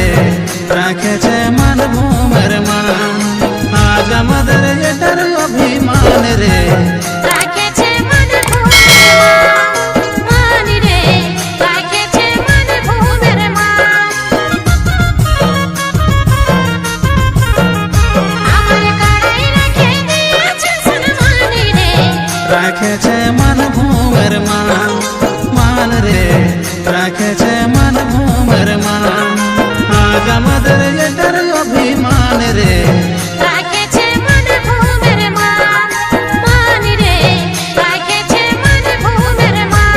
রে রাখেছে মানভূমের মান। আজ আমাদের এটার অভিমান রে রাখেছে মানভূমের মান রে, রাখেছে মানভূমের মান। আমার কাড়াই রেখে দিয়েছে সম্মান রে, রাখেছে মানভূমের মান। মান রে রাখেছে মানভূমের মান। আজ আমাদের এটার অভিমান রে রাখেছে মানভূমের মান। মান রে রাখেছে মানভূমের মান।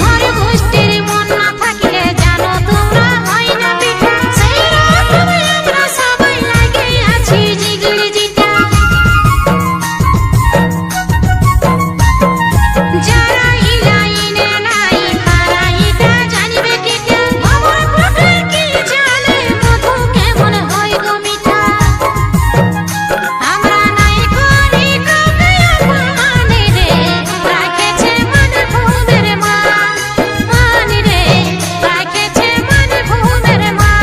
ঘর গোষ্ঠীর মন না থাকলে জানো তোমরা হয় না পিঠা, সেই রকম আমরা সবাই লাগে আছি জিগড়ি জিটা। যারা এই লাইনে নাই তারা এটা জানবে কিটা, খবর ফুটে কি জানে মধু কেমন হয় গো মিঠা। আমরা নাই করি কামে অপমান রে, রাখেছে মানভূমের মান। মান রে রাখেছে মানভূমের মান।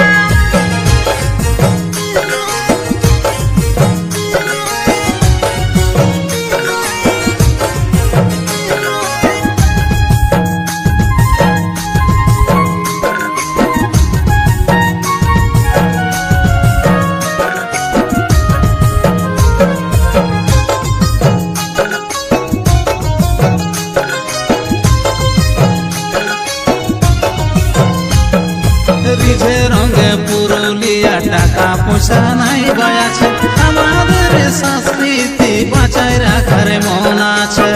রিঝে রঙে পুরুলিয়া টাকা পয়সা নাই আছে, আমাদের সংস্কৃতি বাঁচাই রাখার মন আছে।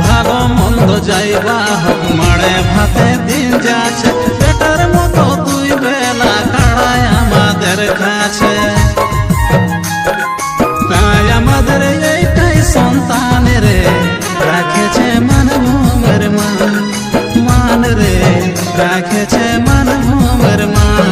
ভালো মন্দ যাইবা হোক মাড়ে ভাতে দিন যাচ্ছে, বেটার মতো দুই বেলা কাড়ায় আমাদের কাছে। তাই আমাদের এইটাই সন্তান রে রাখেছে মানভূমের মান। মান রে রাখেছে মানভূমের মান।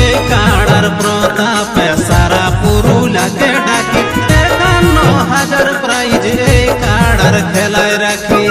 এই কাড়ার প্রতাপে সারা পুরুলিয়াকে ডাকি, ৫১,০০০ প্রাইজ এই কাড়ার খেলায় রাখি।